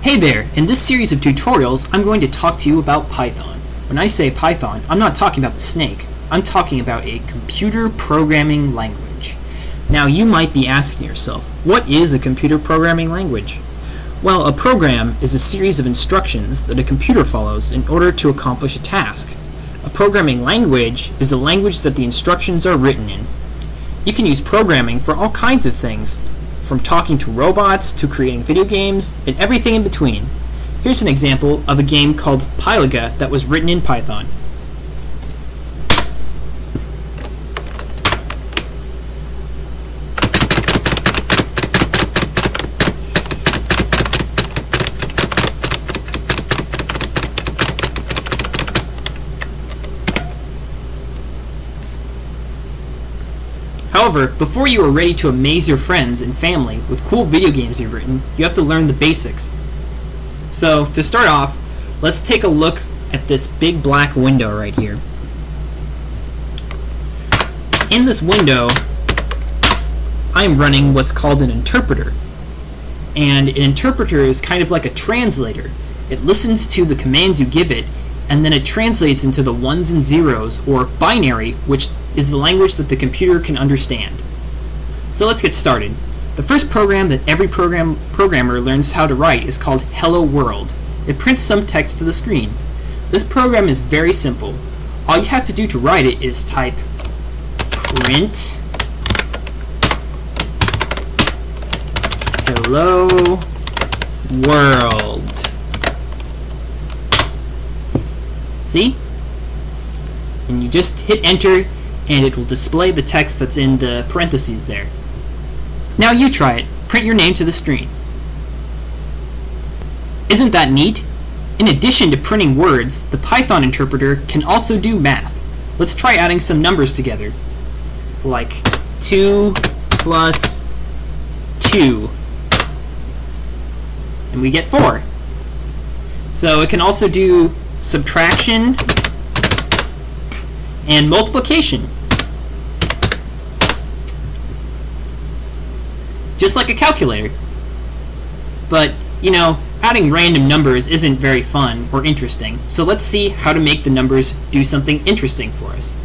Hey there! In this series of tutorials, I'm going to talk to you about Python. When I say Python, I'm not talking about the snake. I'm talking about a computer programming language. Now you might be asking yourself, what is a computer programming language? Well, a program is a series of instructions that a computer follows in order to accomplish a task. A programming language is a language that the instructions are written in. You can use programming for all kinds of things, from talking to robots to creating video games and everything in between. Here's an example of a game called Pylaga that was written in Python. However, before you are ready to amaze your friends and family with cool video games you've written, you have to learn the basics. So, to start off, let's take a look at this big black window right here. In this window, I am running what's called an interpreter. And an interpreter is kind of like a translator. It listens to the commands you give it, and then it translates into the ones and zeros, or binary, which is the language that the computer can understand. So let's get started. The first program that every programmer learns how to write is called Hello World. It prints some text to the screen. This program is very simple. All you have to do to write it is type print hello world. See? And you just hit enter and it will display the text that's in the parentheses there. Now you try it. Print your name to the screen. Isn't that neat? In addition to printing words, the Python interpreter can also do math. Let's try adding some numbers together. Like 2 plus 2. And we get 4. So it can also do subtraction and multiplication. Just like a calculator. But, adding random numbers isn't very fun or interesting, so let's see how to make the numbers do something interesting for us.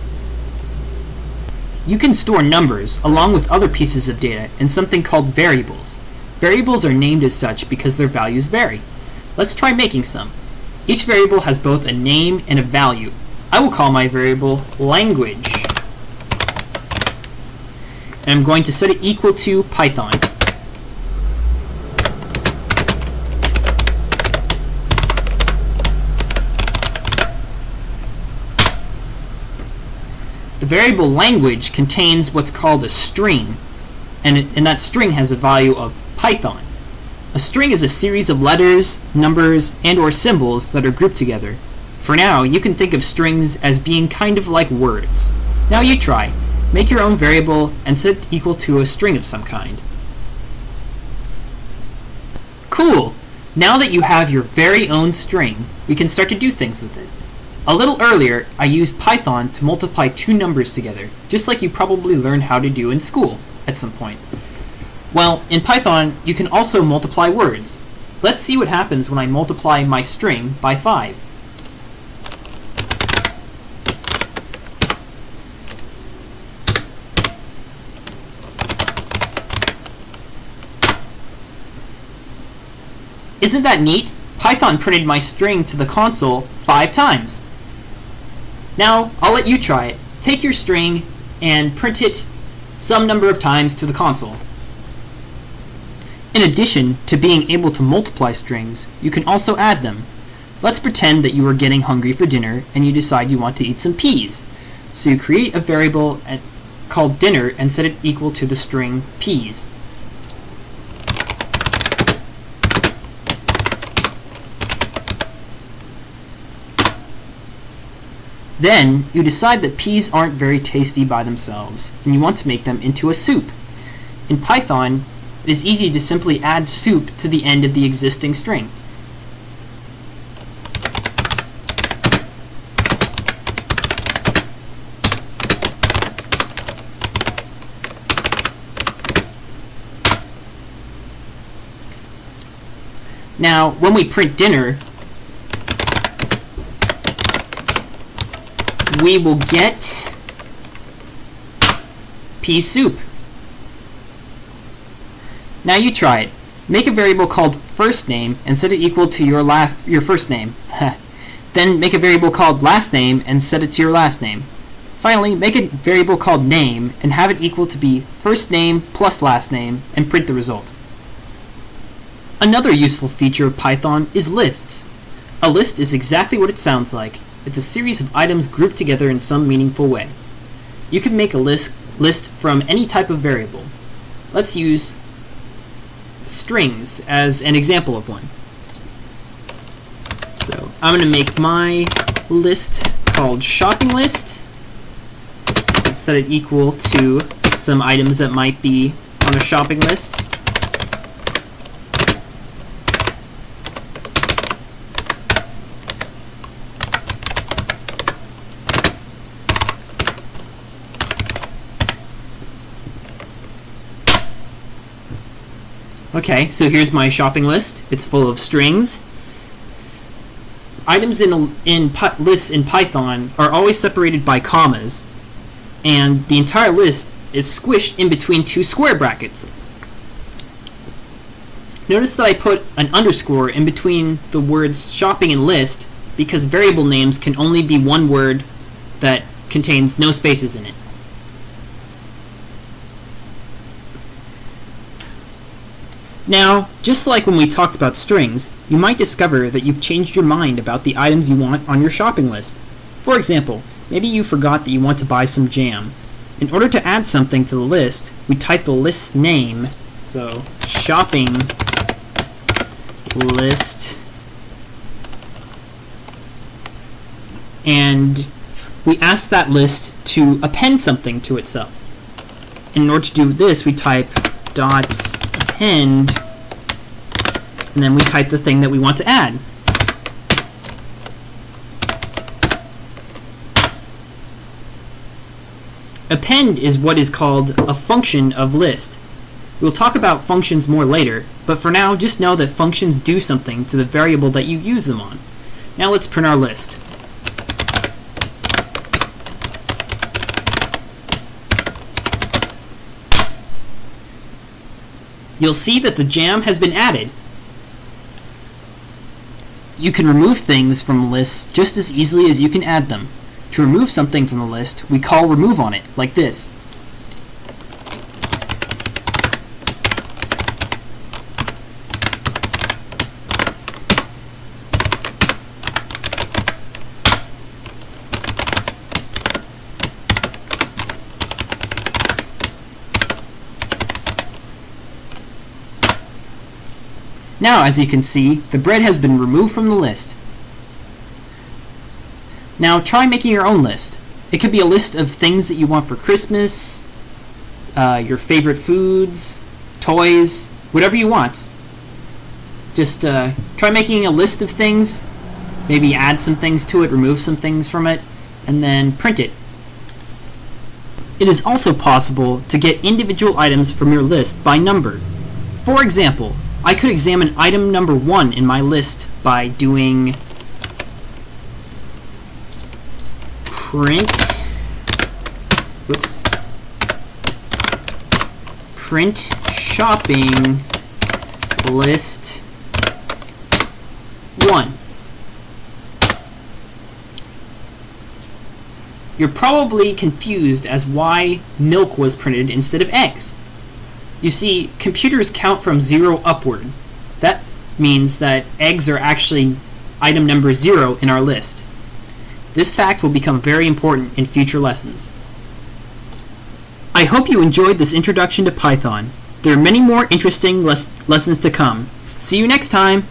You can store numbers along with other pieces of data in something called variables. Variables are named as such because their values vary. Let's try making some. Each variable has both a name and a value. I will call my variable language. And I'm going to set it equal to Python. The variable language contains what's called a string, and that string has a value of Python. A string is a series of letters, numbers, and or symbols that are grouped together. For now, you can think of strings as being kind of like words. Now you try. Make your own variable and set it equal to a string of some kind. Cool! Now that you have your very own string, we can start to do things with it. A little earlier, I used Python to multiply two numbers together, just like you probably learned how to do in school at some point. Well, in Python, you can also multiply words. Let's see what happens when I multiply my string by 5. Isn't that neat? Python printed my string to the console 5 times. Now, I'll let you try it. Take your string and print it some number of times to the console. In addition to being able to multiply strings, you can also add them. Let's pretend that you are getting hungry for dinner and you decide you want to eat some peas. So you create a variable called dinner and set it equal to the string peas. Then, you decide that peas aren't very tasty by themselves, and you want to make them into a soup. In Python, it is easy to simply add soup to the end of the existing string. Now, when we print dinner, we will get pea soup. Now you try it. Make a variable called first name and set it equal to your first name. Then make a variable called last name and set it to your last name. Finally, make a variable called name and have it equal to be first name plus last name and print the result. Another useful feature of Python is lists. A list is exactly what it sounds like. It's a series of items grouped together in some meaningful way. You can make a list from any type of variable. Let's use strings as an example of one. So I'm going to make my list called shopping list. Set it equal to some items that might be on a shopping list. Okay, so here's my shopping list. It's full of strings. Items in lists in Python are always separated by commas, and the entire list is squished in between two square brackets. Notice that I put an underscore in between the words shopping and list because variable names can only be one word that contains no spaces in it. Now, just like when we talked about strings, you might discover that you've changed your mind about the items you want on your shopping list. For example, maybe you forgot that you want to buy some jam. In order to add something to the list, we type the list's name, so shopping list, and we ask that list to append something to itself. In order to do this, we type dot append, and then we type the thing that we want to add. Append is what is called a function of list. We'll talk about functions more later, but for now just know that functions do something to the variable that you use them on. Now let's print our list. You'll see that the jam has been added. You can remove things from lists just as easily as you can add them. To remove something from the list, we call remove on it, like this. Now, as you can see, the bread has been removed from the list. Now, try making your own list. It could be a list of things that you want for Christmas, your favorite foods, toys, whatever you want. Just try making a list of things, maybe add some things to it, remove some things from it, and then print it. It is also possible to get individual items from your list by number. For example, I could examine item number 1 in my list by doing print shopping list 1. You're probably confused as why milk was printed instead of eggs. You see, computers count from 0 upward. That means that eggs are actually item number 0 in our list. This fact will become very important in future lessons. I hope you enjoyed this introduction to Python. There are many more interesting lessons to come. See you next time!